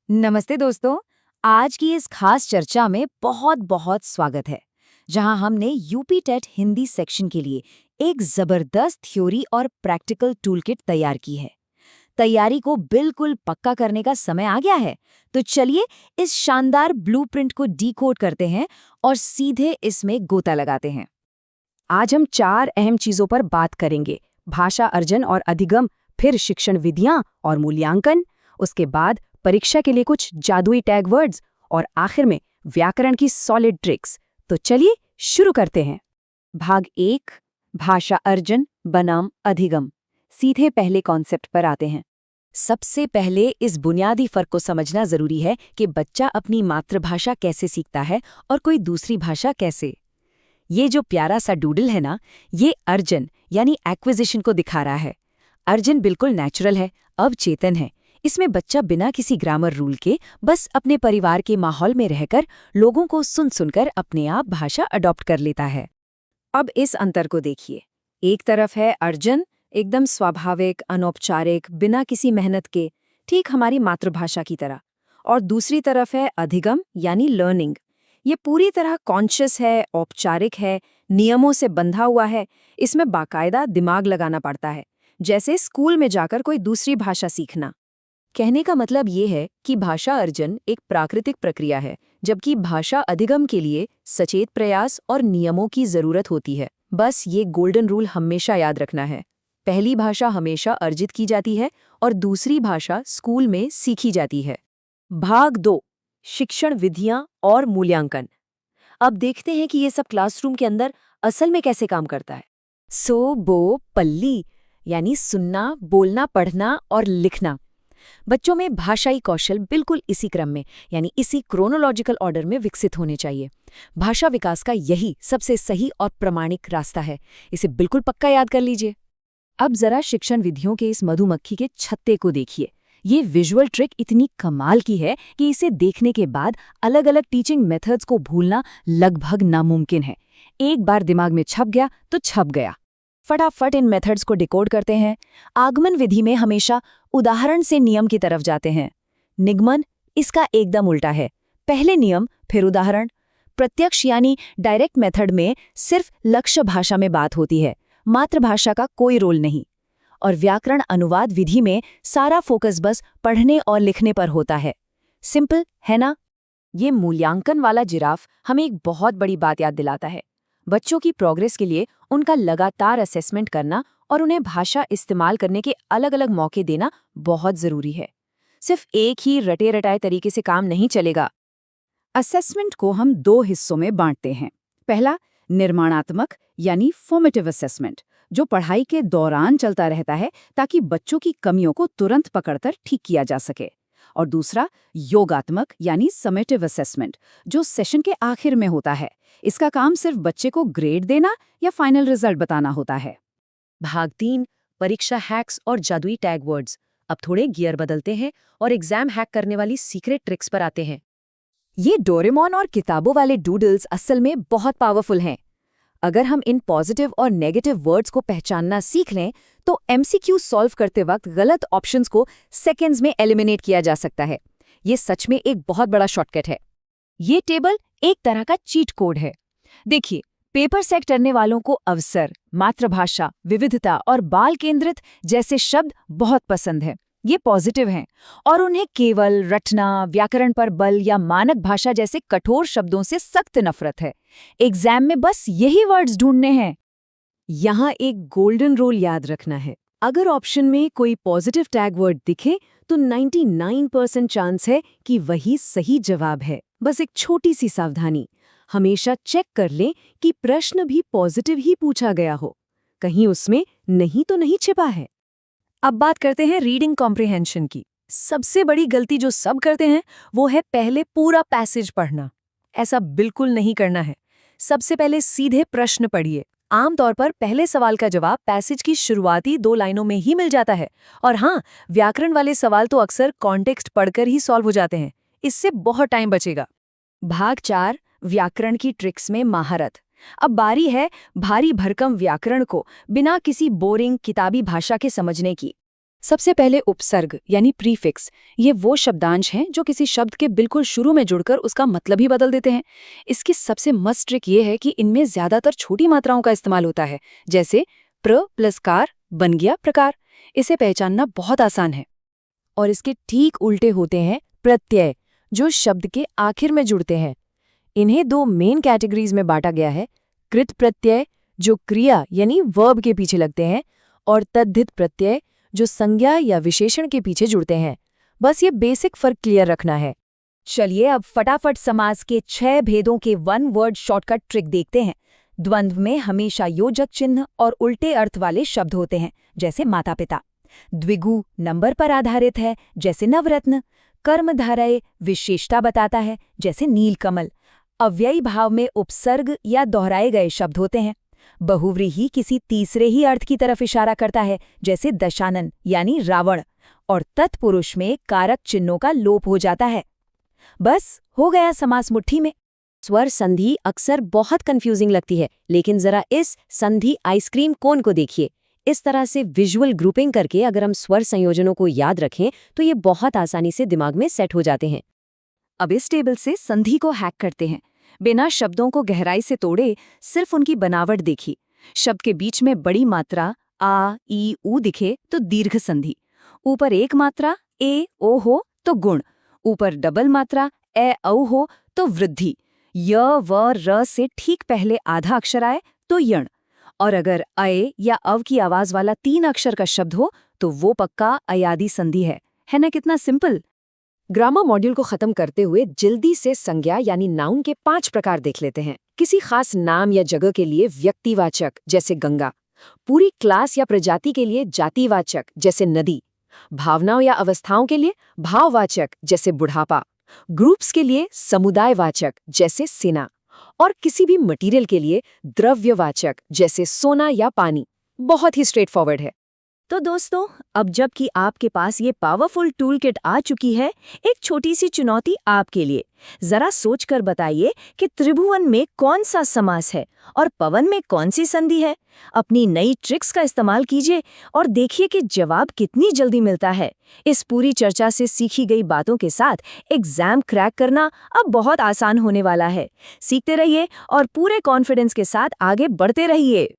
नमस्ते दोस्तों। आज की इस खास चर्चा में बहुत बहुत स्वागत है, जहां हमने यूपी टेट हिंदी सेक्शन के लिए एक जबरदस्त थ्योरी और प्रैक्टिकल टूलकिट तैयार की है। तैयारी को बिल्कुल पक्का करने का समय आ गया है, तो चलिए इस शानदार ब्लूप्रिंट को डिकोड करते हैं और सीधे इसमें गोता लगाते हैं। आज हम 4 अहम चीजों पर बात करेंगे। भाषा अर्जन और अधिगम, फिर शिक्षण विधियां और मूल्यांकन, उसके बाद परीक्षा के लिए कुछ जादुई टैग वर्ड्स और आखिर में व्याकरण की सॉलिड ट्रिक्स। तो चलिए शुरू करते हैं। भाग 1, भाषा अर्जन बनाम अधिगम। सीधे पहले कॉन्सेप्ट पर आते हैं। सबसे पहले इस बुनियादी फर्क को समझना जरूरी है कि बच्चा अपनी मातृभाषा कैसे सीखता है और कोई दूसरी भाषा कैसे। ये जो प्यारा सा डूडल है ना, ये अर्जन यानी एक्विजिशन को दिखा रहा है। अर्जन बिल्कुल नेचुरल है, अवचेतन है। इसमें बच्चा बिना किसी ग्रामर रूल के बस अपने परिवार के माहौल में रहकर लोगों को सुन सुनकर अपने आप भाषा अडॉप्ट कर लेता है। अब इस अंतर को देखिए। एक तरफ है अर्जन, एकदम स्वाभाविक, अनौपचारिक, बिना किसी मेहनत के, ठीक हमारी मातृभाषा की तरह। और दूसरी तरफ है अधिगम यानी लर्निंग। ये पूरी तरह कॉन्शियस है, औपचारिक है, नियमों से बंधा हुआ है। इसमें बाकायदा दिमाग लगाना पड़ता है, जैसे स्कूल में जाकर कोई दूसरी भाषा सीखना। कहने का मतलब ये है कि भाषा अर्जन एक प्राकृतिक प्रक्रिया है, जबकि भाषा अधिगम के लिए सचेत प्रयास और नियमों की जरूरत होती है। बस ये गोल्डन रूल हमेशा याद रखना है। पहली भाषा हमेशा अर्जित की जाती है और दूसरी भाषा स्कूल में सीखी जाती है। भाग 2, शिक्षण विधियां और मूल्यांकन। अब देखते हैं कि ये सब क्लासरूम के अंदर असल में कैसे काम करता है। सो बो पल्ली यानी सुनना, बोलना, पढ़ना और लिखना। बच्चों में भाषाई कौशल बिल्कुल इसी क्रम में यानी इसी क्रोनोलॉजिकल ऑर्डर में विकसित होने चाहिए। भाषा विकास का यही सबसे सही और प्रमाणिक रास्ता है। इसे बिल्कुल पक्का याद कर लीजिए। अब जरा शिक्षण विधियों के इस मधुमक्खी के छत्ते को देखिए। ये विजुअल ट्रिक इतनी कमाल की है कि इसे देखने के बाद अलग अलग टीचिंग मेथड्स को भूलना लगभग नामुमकिन है। एक बार दिमाग में छप गया तो छप गया। फटाफट इन मेथड्स को डिकोड करते हैं। आगमन विधि में हमेशा उदाहरण से नियम की तरफ जाते हैं। निगमन इसका एकदम उल्टा है, पहले नियम फिर उदाहरण। प्रत्यक्ष यानी डायरेक्ट मेथड में सिर्फ लक्ष्य भाषा में बात होती है, मातृभाषा का कोई रोल नहीं। और व्याकरण अनुवाद विधि में सारा फोकस बस पढ़ने और लिखने पर होता है। सिंपल है ना? ये मूल्यांकन वाला जिराफ हमें एक बहुत बड़ी बात याद दिलाता है। बच्चों की प्रोग्रेस के लिए उनका लगातार असेसमेंट करना और उन्हें भाषा इस्तेमाल करने के अलग अलग मौके देना बहुत जरूरी है। सिर्फ एक ही रटे रटाए तरीके से काम नहीं चलेगा। असेसमेंट को हम 2 हिस्सों में बांटते हैं। पहला, निर्माणात्मक यानी फॉर्मेटिव असेसमेंट, जो पढ़ाई के दौरान चलता रहता है ताकि बच्चों की कमियों को तुरंत पकड़कर ठीक किया जा सके। और दूसरा, योगात्मक यानी समेटिव असेसमेंट, जो सेशन के आखिर में होता है। इसका काम सिर्फ बच्चे को ग्रेड देना या फाइनल रिजल्ट बताना होता है। भाग 3, परीक्षा हैक्स और जादुई टैग वर्ड्स। अब थोड़े गियर बदलते हैं और एग्जाम हैक करने वाली सीक्रेट ट्रिक्स पर आते हैं। ये डोरेमोन और किताबों वाले डूडल्स असल में बहुत पावरफुल हैं। अगर हम इन पॉजिटिव और नेगेटिव वर्ड्स को पहचानना सीख लें तो एमसीक्यू सॉल्व करते वक्त गलत ऑप्शंस को सेकेंड्स में एलिमिनेट किया जा सकता है। ये सच में एक बहुत बड़ा शॉर्टकट है। ये टेबल एक तरह का चीट कोड है। देखिए, पेपर सेट करने वालों को अवसर, मातृभाषा, विविधता और बाल केंद्रित जैसे शब्द बहुत पसंद है। ये पॉजिटिव हैं और उन्हें केवल रटना, व्याकरण पर बल या मानक भाषा जैसे कठोर शब्दों से सख्त नफरत है। एग्जाम में बस यही वर्ड्स ढूंढने हैं। यहाँ एक गोल्डन रूल याद रखना है। अगर ऑप्शन में कोई पॉजिटिव टैग वर्ड दिखे तो 99% चांस है कि वही सही जवाब है। बस एक छोटी सी सावधानी, हमेशा चेक कर लें कि प्रश्न भी पॉजिटिव ही पूछा गया हो, कहीं उसमें नहीं तो नहीं छिपा है। अब बात करते हैं रीडिंग कॉम्प्रिहेंशन की। सबसे बड़ी गलती जो सब करते हैं वो है पहले पूरा पैसेज पढ़ना। ऐसा बिल्कुल नहीं करना है। सबसे पहले सीधे प्रश्न पढ़िए। आमतौर पर पहले सवाल का जवाब पैसेज की शुरुआती 2 लाइनों में ही मिल जाता है। और हाँ, व्याकरण वाले सवाल तो अक्सर कॉन्टेक्स्ट पढ़कर ही सॉल्व हो जाते हैं। इससे बहुत टाइम बचेगा। भाग 4, व्याकरण की ट्रिक्स में महारत। अब बारी है भारी भरकम व्याकरण को बिना किसी बोरिंग किताबी भाषा के समझने की। सबसे पहले उपसर्ग यानी प्रीफिक्स, ये वो शब्दांश हैं जो किसी शब्द के बिल्कुल शुरू में जुड़कर उसका मतलब ही बदल देते हैं। इसकी सबसे मस्त ट्रिक ये है कि इनमें ज्यादातर छोटी मात्राओं का इस्तेमाल होता है, जैसे प्र प्लस कार बन गया प्रकार। इसे पहचानना बहुत आसान है। और इसके ठीक उल्टे होते हैं प्रत्यय, जो शब्द के आखिर में जुड़ते हैं। इन्हें दो मेन कैटेगरीज में बांटा गया है, कृत प्रत्यय जो क्रिया यानी वर्ब के पीछे लगते हैं, और तद्धित प्रत्यय जो संज्ञा या विशेषण के पीछे जुड़ते हैं। बस ये बेसिक फर्क क्लियर रखना है। चलिए अब फटाफट समास के 6 भेदों के वन वर्ड शॉर्टकट ट्रिक देखते हैं। द्वंद्व में हमेशा योजक चिन्ह और उल्टे अर्थ वाले शब्द होते हैं, जैसे माता पिता। द्विगु नंबर पर आधारित है, जैसे नवरत्न। कर्मधारय विशेषता बताता है, जैसे नीलकमल। अव्ययी भाव में उपसर्ग या दोहराए गए शब्द होते हैं। बहुव्रीहि किसी तीसरे ही अर्थ की तरफ इशारा करता है, जैसे दशानन यानी रावण। और तत्पुरुष में कारक चिन्हों का लोप हो जाता है। बस हो गया समास मुट्ठी में। स्वर संधि अक्सर बहुत कंफ्यूजिंग लगती है, लेकिन जरा इस संधि आइसक्रीम कोन को देखिए। इस तरह से विजुअल ग्रुपिंग करके अगर हम स्वर संयोजनों को याद रखें तो ये बहुत आसानी से दिमाग में सेट हो जाते हैं। अब इस टेबल से संधि को हैक करते हैं। बिना शब्दों को गहराई से तोड़े सिर्फ उनकी बनावट देखी। शब्द के बीच में बड़ी मात्रा आ ई ऊ दिखे तो दीर्घ संधि। ऊपर एक मात्रा ए ओ हो तो गुण। ऊपर डबल मात्रा ए औ हो तो वृद्धि। य व र से ठीक पहले आधा अक्षर आए तो यण। और अगर अय या अव की आवाज वाला 3 अक्षर का शब्द हो तो वो पक्का अयादी संधि है ना? कितना सिंपल। ग्रामर मॉड्यूल को खत्म करते हुए जल्दी से संज्ञा यानी नाउन के 5 प्रकार देख लेते हैं। किसी खास नाम या जगह के लिए व्यक्तिवाचक जैसे गंगा, पूरी क्लास या प्रजाति के लिए जातिवाचक जैसे नदी, भावनाओं या अवस्थाओं के लिए भाववाचक जैसे बुढ़ापा, ग्रुप्स के लिए समुदायवाचक जैसे सेना, और किसी भी मटेरियल के लिए द्रव्यवाचक जैसे सोना या पानी। बहुत ही स्ट्रेट फॉरवर्ड है। तो दोस्तों, अब जबकि आपके पास ये पावरफुल टूल किट आ चुकी है, एक छोटी सी चुनौती आपके लिए। जरा सोचकर बताइए कि त्रिभुवन में कौन सा समास है और पवन में कौन सी संधि है। अपनी नई ट्रिक्स का इस्तेमाल कीजिए और देखिए कि जवाब कितनी जल्दी मिलता है। इस पूरी चर्चा से सीखी गई बातों के साथ एग्जाम क्रैक करना अब बहुत आसान होने वाला है। सीखते रहिए और पूरे कॉन्फिडेंस के साथ आगे बढ़ते रहिए।